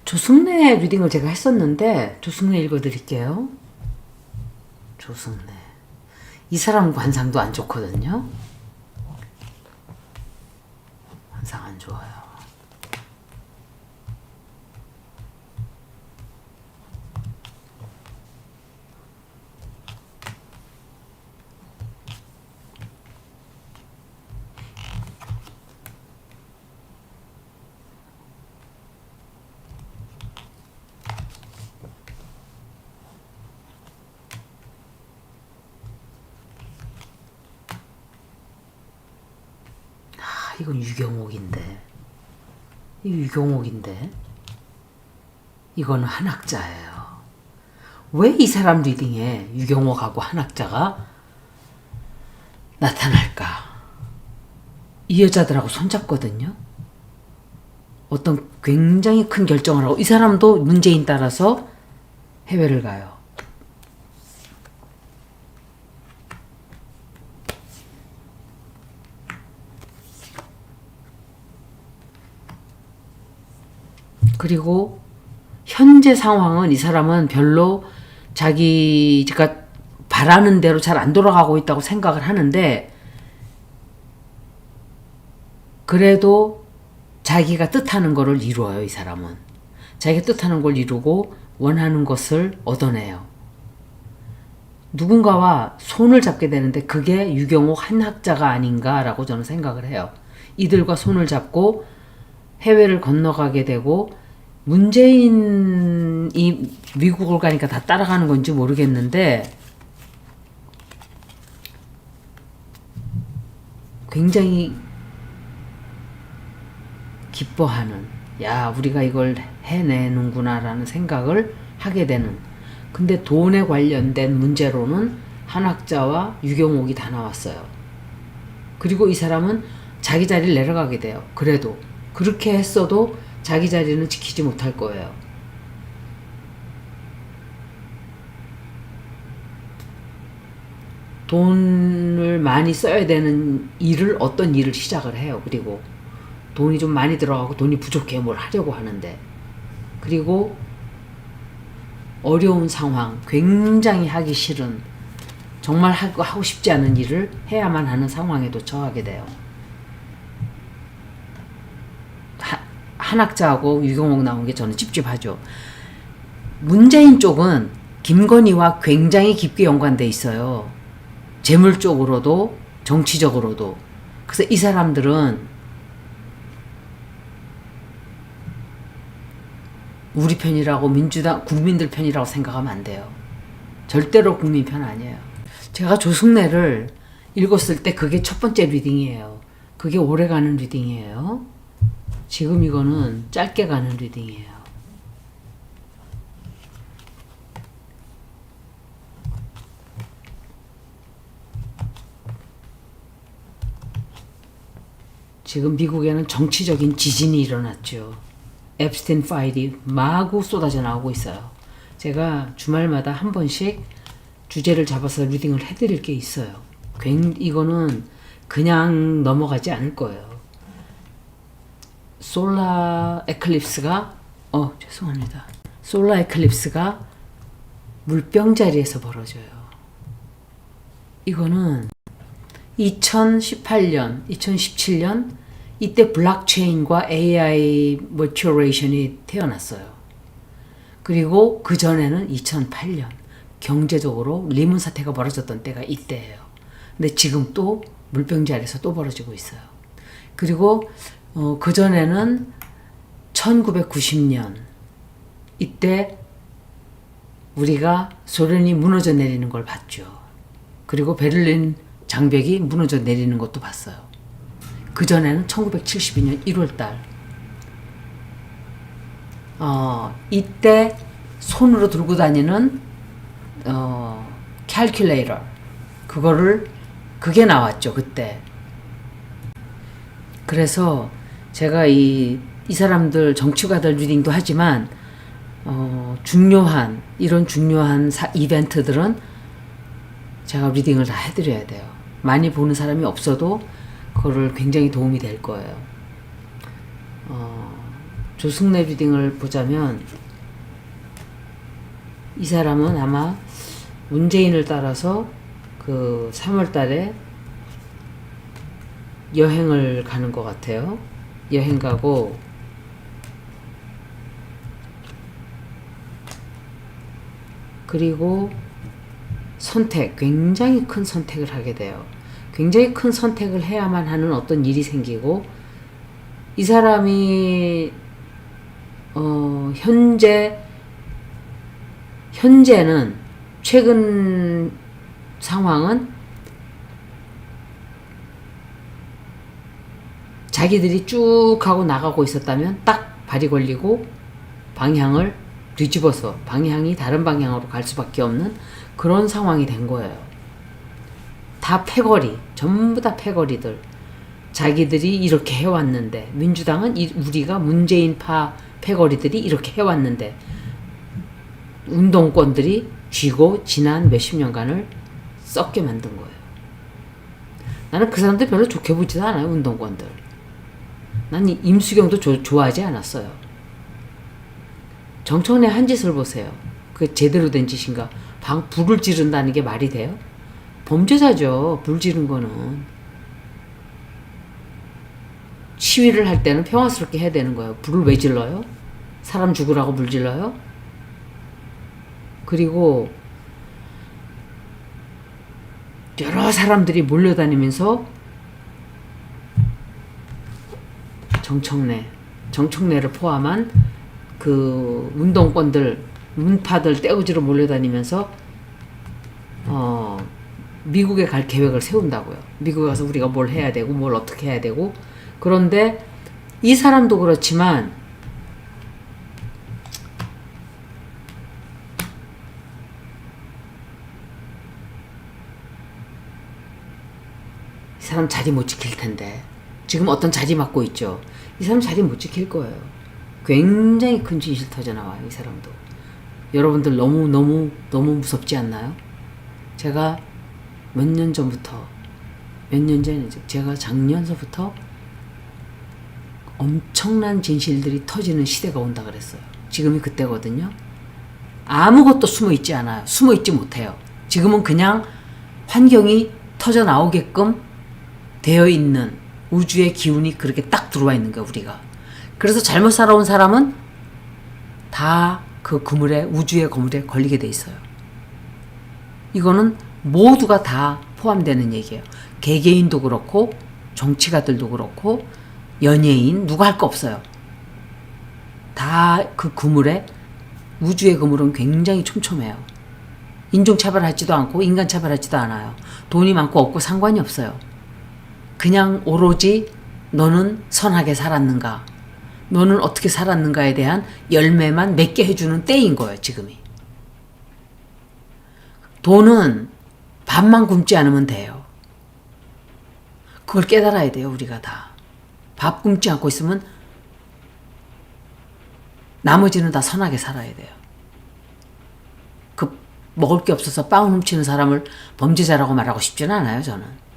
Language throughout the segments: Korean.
조승래 리딩을 제가 했었는데 조승래 읽어드릴게요. 조승래. 이 사람 관상도 안 좋거든요. 관상 안 좋아요. 이건 유경옥인데. 이 유경옥인데. 이거는 한학자예요. 왜 이 사람 리딩에 유경옥하고 한학자가 나타날까? 이 여자들하고 손잡거든요. 어떤 굉장히 큰 결정을 하고 이 사람도 문재인 따라서 해외를 가요. 그리고 현재 상황은 이 사람은 별로 자기가 바라는 대로 잘 안 돌아가고 있다고 생각을 하는데 그래도 자기가 뜻하는 거를 이루어요. 이 사람은. 자기가 뜻하는 걸 이루고 원하는 것을 얻어내요. 누군가와 손을 잡게 되는데 그게 유경옥 한학자가 아닌가라고 저는 생각을 해요. 이들과 손을 잡고 해외를 건너가게 되고 문재인이 미국을 가니까 다 따라가는 건지 모르겠는데 굉장히 기뻐하는, 야 우리가 이걸 해내는구나 라는 생각을 하게 되는. 근데 돈에 관련된 문제로는 한학자와 유경옥이 다 나왔어요. 그리고 이 사람은 자기 자리를 내려가게 돼요. 그래도 그렇게 했어도 자기 자리는 지키지 못할 거예요. 돈을 많이 써야 되는 일을 어떤 일을 시작을 해요. 그리고 돈이 좀 많이 들어가고 돈이 부족해 뭘 하려고 하는데 그리고 어려운 상황, 굉장히 하기 싫은 정말 하고 싶지 않은 일을 해야만 하는 상황에도 처하게 돼요. 한학자하고 유경옥 나온 게 저는 찝찝하죠. 문재인 쪽은 김건희와 굉장히 깊게 연관돼 있어요. 재물 쪽으로도 정치적으로도. 그래서 이 사람들은 우리 편이라고 민주당 국민들 편이라고 생각하면 안 돼요. 절대로 국민 편 아니에요. 제가 조승래를 읽었을 때 그게 첫 번째 리딩이에요. 그게 오래가는 리딩이에요. 지금 이거는 짧게 가는 리딩이에요. 지금 미국에는 정치적인 지진이 일어났죠. 앱스틴 파일이 마구 쏟아져 나오고 있어요. 제가 주말마다 한 번씩 주제를 잡아서 리딩을 해드릴 게 있어요. 이거는 그냥 넘어가지 않을 거예요. 솔라 에클립스가 죄송합니다. 솔라 에클립스가 물병 자리에서 벌어져요. 이거는 2018년, 2017년 이때 블록체인과 AI 머큐레이션이 태어났어요. 그리고 그 전에는 2008년 경제적으로 리먼 사태가 벌어졌던 때가 이때예요. 근데 지금 또 물병 자리에서 또 벌어지고 있어요. 그리고 그 전에는 1990년 이때 우리가 소련이 무너져 내리는 걸 봤죠. 그리고 베를린 장벽이 무너져 내리는 것도 봤어요. 그 전에는 1972년 1월달 이때 손으로 들고 다니는 캘큘레이터 그게 나왔죠. 그때. 그래서 제가 이 사람들 정치가들 리딩도 하지만 이런 중요한 이벤트들은 제가 리딩을 다 해드려야 돼요. 많이 보는 사람이 없어도 그거를 굉장히 도움이 될 거예요. 조승래 리딩을 보자면 이 사람은 아마 문재인을 따라서 그 3월 달에 여행을 가는 것 같아요. 여행 가고 그리고 선택, 굉장히 큰 선택을 하게 돼요. 굉장히 큰 선택을 해야만 하는 어떤 일이 생기고 이 사람이 현재는 최근 상황은 자기들이 쭉 하고 나가고 있었다면 딱 발이 걸리고 방향을 뒤집어서 방향이 다른 방향으로 갈 수밖에 없는 그런 상황이 된 거예요. 다 패거리, 전부 다 패거리들. 자기들이 이렇게 해왔는데 민주당은 우리가 문재인파 패거리들이 이렇게 해왔는데 운동권들이 쥐고 지난 몇십 년간을 썩게 만든 거예요. 나는 그 사람들 별로 좋게 보지도 않아요. 운동권들. 난 임수경도 좋아하지 않았어요. 정청래 한 짓을 보세요. 그게 제대로 된 짓인가? 불을 지른다는 게 말이 돼요? 범죄자죠. 불 지른 거는. 시위를 할 때는 평화스럽게 해야 되는 거예요. 불을 왜 질러요? 사람 죽으라고 불 질러요? 그리고 여러 사람들이 몰려다니면서 정청래를 포함한 그 운동권들, 문파들 떼우지로 몰려다니면서 미국에 갈 계획을 세운다고요. 미국에 가서 우리가 뭘 해야 되고 뭘 어떻게 해야 되고. 그런데 이 사람도 그렇지만 이 사람 자리 못 지킬 텐데. 지금 어떤 자리 맡고 있죠. 이 사람 자리 못 지킬 거예요. 굉장히 큰 진실 터져나와요. 이 사람도. 여러분들 너무 무섭지 않나요? 제가 몇 년 전부터 제가 작년서부터 엄청난 진실들이 터지는 시대가 온다 그랬어요. 지금이 그때거든요. 아무것도 숨어있지 않아요. 숨어있지 못해요. 지금은 그냥 환경이 터져 나오게끔 되어 있는 우주의 기운이 그렇게 딱 들어와 있는 거야, 우리가. 그래서 잘못 살아온 사람은 다 그 그물에, 우주의 그물에 걸리게 돼 있어요. 이거는 모두가 다 포함되는 얘기예요. 개개인도 그렇고 정치가들도 그렇고 연예인 누가 할 거 없어요. 다 그 그물에, 우주의 그물은 굉장히 촘촘해요. 인종차별하지도 않고 인간차별하지도 않아요. 돈이 많고 없고 상관이 없어요. 그냥 오로지 너는 선하게 살았는가, 너는 어떻게 살았는가에 대한 열매만 맺게 해주는 때인 거예요. 지금이. 돈은 밥만 굶지 않으면 돼요. 그걸 깨달아야 돼요. 우리가 다. 밥 굶지 않고 있으면 나머지는 다 선하게 살아야 돼요. 그 먹을 게 없어서 빵 훔치는 사람을 범죄자라고 말하고 싶지는 않아요. 저는.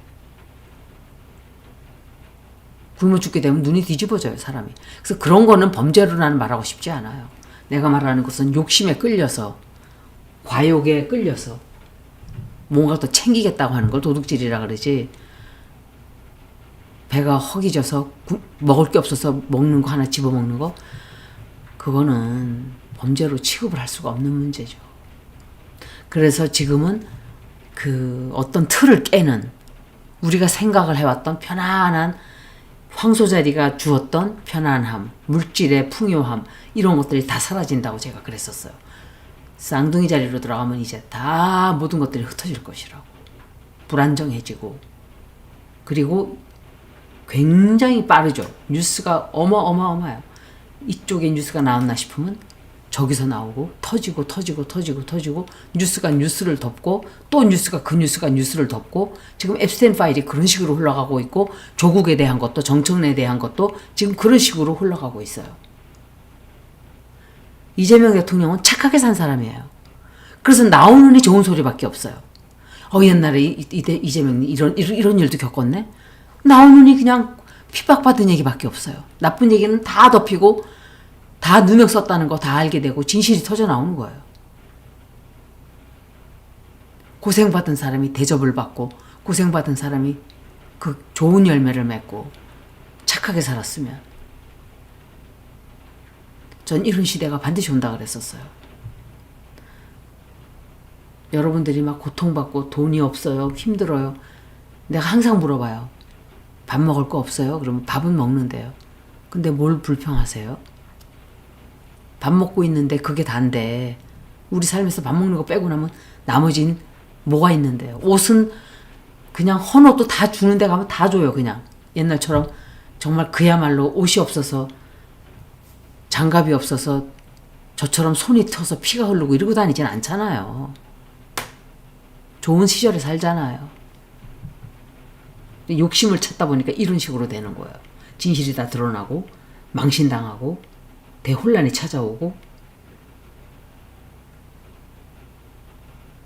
굶어 죽게 되면 눈이 뒤집어져요. 사람이. 그래서 그런 거는 범죄로 나는 말하고 싶지 않아요. 내가 말하는 것은 욕심에 끌려서, 과욕에 끌려서 뭔가 더 챙기겠다고 하는 걸 도둑질이라 그러지, 배가 허기져서 먹을 게 없어서 먹는 거 하나 집어먹는 거, 그거는 범죄로 취급을 할 수가 없는 문제죠. 그래서 지금은 그 어떤 틀을 깨는, 우리가 생각을 해왔던 편안한 황소자리가 주었던 편안함, 물질의 풍요함, 이런 것들이 다 사라진다고 제가 그랬었어요. 쌍둥이 자리로 들어가면 이제 다 모든 것들이 흩어질 것이라고. 불안정해지고, 그리고 굉장히 빠르죠. 뉴스가 어마어마해요. 이쪽에 뉴스가 나왔나 싶으면 저기서 나오고 터지고 뉴스가 뉴스를 덮고 또 뉴스가 그 뉴스가 뉴스를 덮고, 지금 앱스테인 파일이 그런 식으로 흘러가고 있고, 조국에 대한 것도 정청래에 대한 것도 지금 그런 식으로 흘러가고 있어요. 이재명 대통령은 착하게 산 사람이에요. 그래서 나오는 이 좋은 소리밖에 없어요. 옛날에 이재명이 이런 일도 겪었네? 나오는 이 그냥 핍박받은 얘기밖에 없어요. 나쁜 얘기는 다 덮이고 다 누명 썼다는 거 다 알게 되고 진실이 터져 나오는 거예요. 고생받은 사람이 대접을 받고 고생받은 사람이 그 좋은 열매를 맺고 착하게 살았으면 전 이런 시대가 반드시 온다 그랬었어요. 여러분들이 막 고통받고 돈이 없어요, 힘들어요. 내가 항상 물어봐요. 밥 먹을 거 없어요? 그러면 밥은 먹는데요. 근데 뭘 불평하세요? 밥 먹고 있는데 그게 다인데 우리 삶에서 밥 먹는 거 빼고 나면 나머지는 뭐가 있는데요? 옷은 그냥 헌 옷도 다 주는 데 가면 다 줘요. 그냥 옛날처럼 정말 그야말로 옷이 없어서 장갑이 없어서 저처럼 손이 터서 피가 흐르고 이러고 다니진 않잖아요. 좋은 시절에 살잖아요. 욕심을 찾다 보니까 이런 식으로 되는 거예요. 진실이 다 드러나고 망신당하고 대혼란이 찾아오고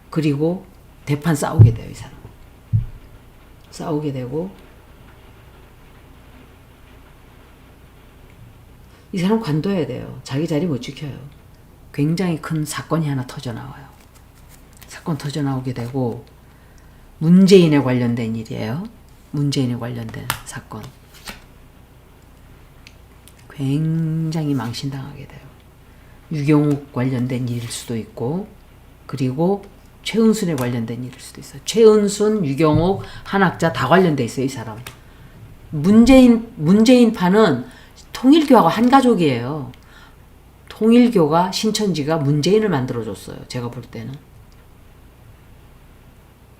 그리고 대판 싸우게 돼요. 이 사람 싸우게 되고 이 사람 관둬야 돼요. 자기 자리 못 지켜요. 굉장히 큰 사건이 하나 터져나와요. 사건 터져나오게 되고 문재인에 관련된 일이에요. 문재인에 관련된 사건. 굉장히 망신당하게 돼요. 유경욱 관련된 일일 수도 있고 그리고 최은순에 관련된 일일 수도 있어요. 최은순, 유경욱, 한학자 다 관련돼 있어요. 이 사람. 문재인파는 통일교하고 한 가족이에요. 통일교가 신천지가 문재인을 만들어줬어요. 제가 볼 때는.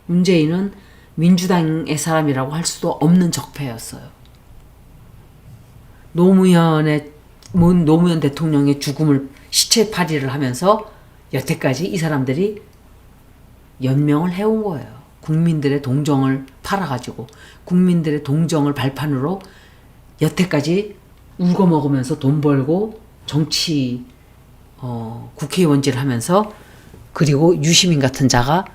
문재인은 민주당의 사람이라고 할 수도 없는 적폐였어요. 노무현 대통령의 죽음을 시체팔이를 하면서 여태까지 이 사람들이 연명을 해온 거예요. 국민들의 동정을 팔아가지고 국민들의 동정을 발판으로 여태까지 울고 먹으면서 돈 벌고 정치 국회의원질을 하면서 그리고 유시민 같은 자가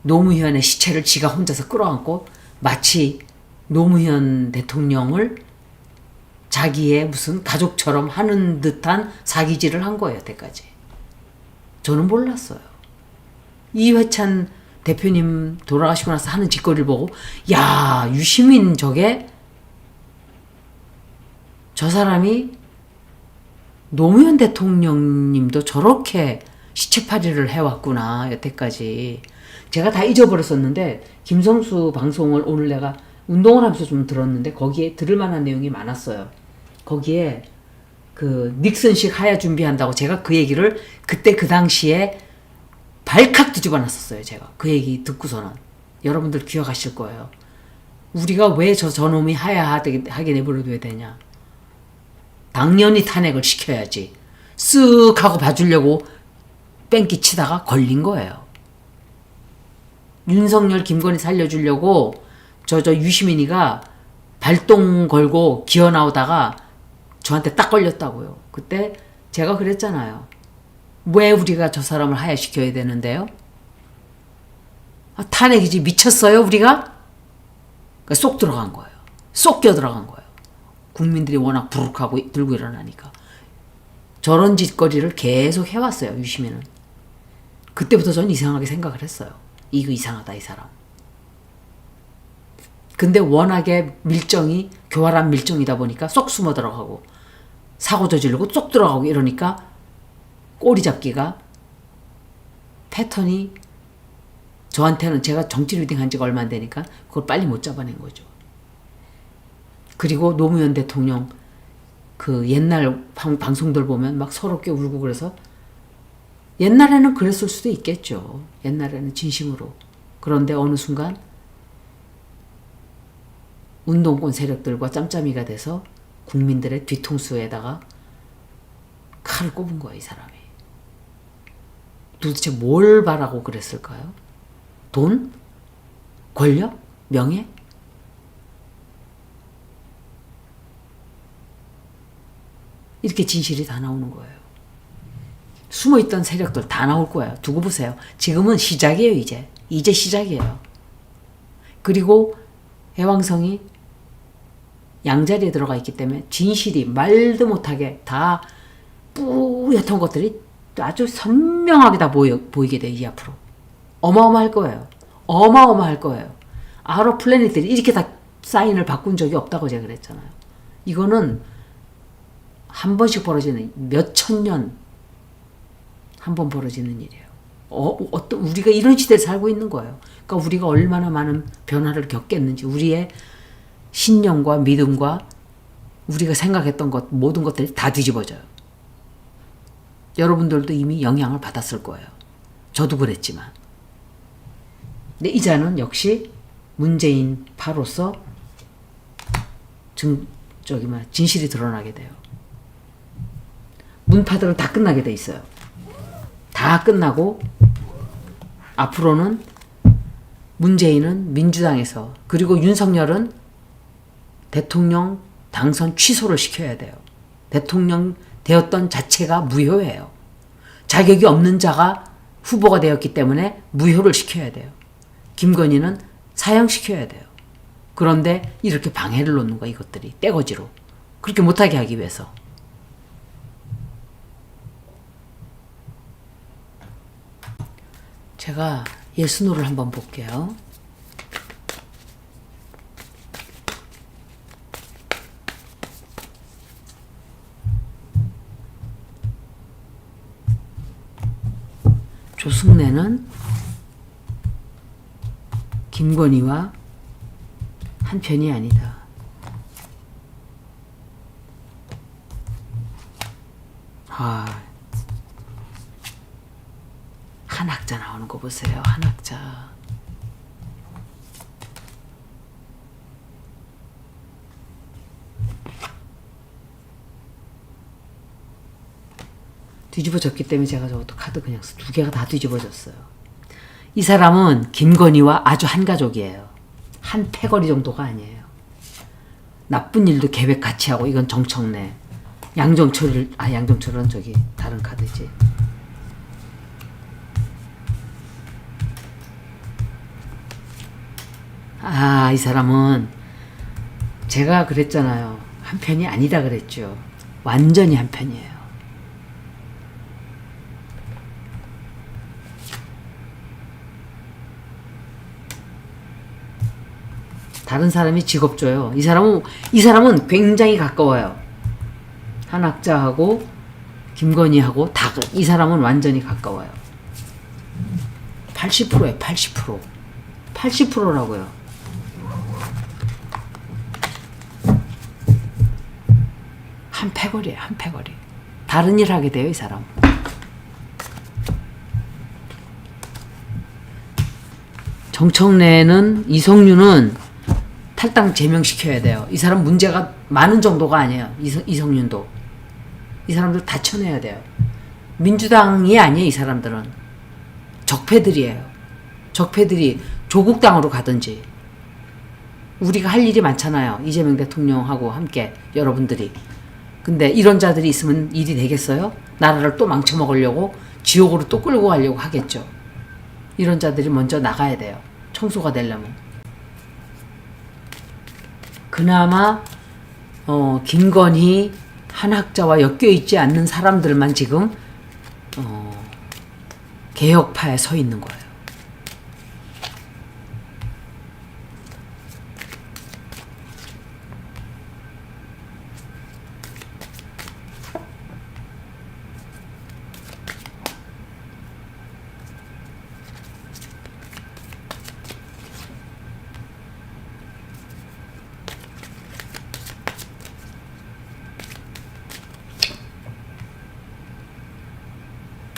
노무현의 시체를 지가 혼자서 끌어안고 마치 노무현 대통령을 자기의 무슨 가족처럼 하는 듯한 사기질을 한 거예요. 여태까지. 저는 몰랐어요. 이회찬 대표님 돌아가시고 나서 하는 짓거리를 보고 야 유시민 저 사람이 노무현 대통령님도 저렇게 시체팔이를 해왔구나 여태까지. 제가 다 잊어버렸었는데 김성수 방송을 오늘 내가 운동을 하면서 좀 들었는데 거기에 들을 만한 내용이 많았어요. 거기에 그 닉슨식 하야 준비한다고 제가 그 얘기를 그때 그 당시에 발칵 뒤집어 놨었어요. 제가 그 얘기 듣고서는. 여러분들 기억하실 거예요. 우리가 왜 저놈이 하야하게 내버려둬야 되냐. 당연히 탄핵을 시켜야지. 쓱 하고 봐주려고 뺑기 치다가 걸린 거예요. 윤석열, 김건희 살려주려고 저 유시민이가 발동 걸고 기어 나오다가 저한테 딱 걸렸다고요. 그때 제가 그랬잖아요. 왜 우리가 저 사람을 하야시켜야 되는데요? 탄핵이지 미쳤어요 우리가? 그러니까 쏙 들어간 거예요. 쏙 껴 들어간 거예요. 국민들이 워낙 부룩하고 들고 일어나니까. 저런 짓거리를 계속 해왔어요. 유시민은. 그때부터 전 이상하게 생각을 했어요. 이거 이상하다 이 사람. 근데 워낙에 밀정이 교활한 밀정이다 보니까 쏙 숨어 들어가고 사고 저지르고 쏙 들어가고 이러니까 꼬리 잡기가 패턴이 저한테는 제가 정치 리딩 한 지가 얼마 안 되니까 그걸 빨리 못 잡아낸 거죠. 그리고 노무현 대통령 그 옛날 방송들 보면 막 서럽게 울고 그래서 옛날에는 그랬을 수도 있겠죠. 옛날에는 진심으로. 그런데 어느 순간 운동권 세력들과 짬짬이가 돼서 국민들의 뒤통수에다가 칼을 꼽은 거예요. 이 사람이. 도대체 뭘 바라고 그랬을까요? 돈? 권력? 명예? 이렇게 진실이 다 나오는 거예요. 숨어있던 세력들 다 나올 거예요. 두고 보세요. 지금은 시작이에요. 이제 시작이에요. 그리고 해왕성이 양자리에 들어가 있기 때문에 진실이 말도 못하게 다 뿌옇던 것들이 아주 선명하게 다 보이게 돼. 이 앞으로 어마어마할 거예요. 어마어마할 거예요. 아로 플래닛들이 이렇게 다 사인을 바꾼 적이 없다고 제가 그랬잖아요. 이거는 한 번씩 벌어지는, 몇천 년 한 번 벌어지는 일이에요. 우리가 이런 시대에 살고 있는 거예요. 그러니까 우리가 얼마나 많은 변화를 겪겠는지, 우리의 신념과 믿음과 우리가 생각했던 것, 모든 것들이 다 뒤집어져요. 여러분들도 이미 영향을 받았을 거예요. 저도 그랬지만. 근데 이자는 역시 문재인 파로서 진실이 드러나게 돼요. 문파들은 다 끝나게 돼 있어요. 다 끝나고 앞으로는 문재인은 민주당에서, 그리고 윤석열은 대통령 당선 취소를 시켜야 돼요. 대통령 되었던 자체가 무효예요. 자격이 없는 자가 후보가 되었기 때문에 무효를 시켜야 돼요. 김건희는 사형시켜야 돼요. 그런데 이렇게 방해를 놓는 거야, 이것들이. 떼거지로. 그렇게 못하게 하기 위해서. 제가 예수노를 한번 볼게요. 조승래는 김건희와 한 편이 아니다. 한학자 나오는 거 보세요. 한학자. 뒤집어졌기 때문에 제가 저것도 카드 그냥 두 개가 다 뒤집어졌어요. 이 사람은 김건희와 아주 한 가족이에요. 한 패거리 정도가 아니에요. 나쁜 일도 계획 같이 하고. 이건 정청래. 양정철은 저기 다른 카드지. 이 사람은 제가 그랬잖아요. 한 편이 아니다 그랬죠. 완전히 한 편이에요. 다른 사람이 직업 줘요. 이 사람은 굉장히 가까워요. 한학자하고 김건희하고 다, 이 사람은 완전히 가까워요. 80%예요. 80%. 80%라고요. 한 패거리예요. 한 패거리. 다른 일 하게 돼요, 이 사람. 정청래는, 이성윤은 탈당 제명시켜야 돼요. 이 사람 문제가 많은 정도가 아니에요. 이성윤도. 이 사람들 다 쳐내야 돼요. 민주당이 아니에요, 이 사람들은. 적폐들이에요. 적폐들이 조국당으로 가든지. 우리가 할 일이 많잖아요. 이재명 대통령하고 함께, 여러분들이. 근데 이런 자들이 있으면 일이 되겠어요? 나라를 또 망쳐먹으려고, 지옥으로 또 끌고 가려고 하겠죠. 이런 자들이 먼저 나가야 돼요. 청소가 되려면. 그나마 김건희, 한학자와 엮여있지 않는 사람들만 지금 개혁파에 서 있는 거예요.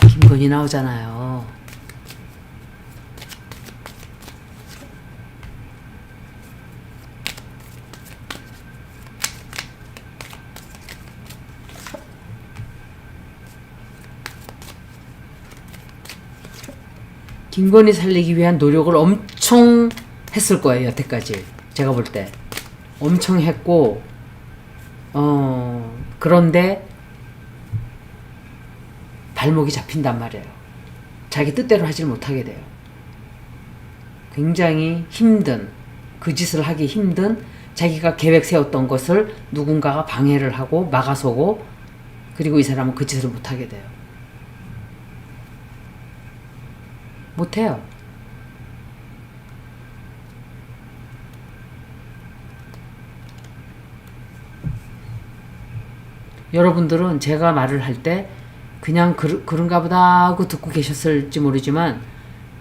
김건희 나오잖아요. 김건희 살리기 위한 노력을 엄청 했을 거예요. 여태까지 제가 볼 때 엄청 했고, 그런데 발목이 잡힌단 말이에요. 자기 뜻대로 하질 못하게 돼요. 굉장히 힘든, 그 짓을 하기 힘든 자기가 계획 세웠던 것을 누군가가 방해를 하고 막아서고, 그리고 이 사람은 그 짓을 못하게 돼요. 못해요. 여러분들은 제가 말을 할 때 그냥 그런가 보다 하고 듣고 계셨을지 모르지만,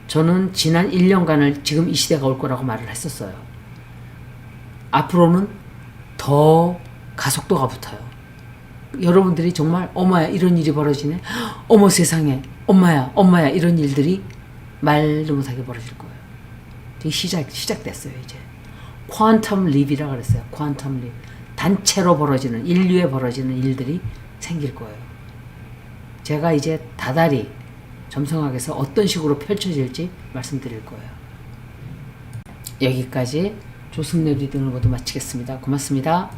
저는 지난 1년간을 지금 이 시대가 올 거라고 말을 했었어요. 앞으로는 더 가속도가 붙어요. 여러분들이 정말 어머야 이런 일이 벌어지네, 어머 세상에, 엄마야 이런 일들이 말도 못하게 벌어질 거예요. 이게 시작됐어요. 이제 퀀텀 립이라고 그랬어요. 퀀텀 립. 단체로 벌어지는, 인류에 벌어지는 일들이 생길 거예요. 제가 이제 다달이 점성학에서 어떤 식으로 펼쳐질지 말씀드릴 거예요. 여기까지 조승래 리딩을 모두 마치겠습니다. 고맙습니다.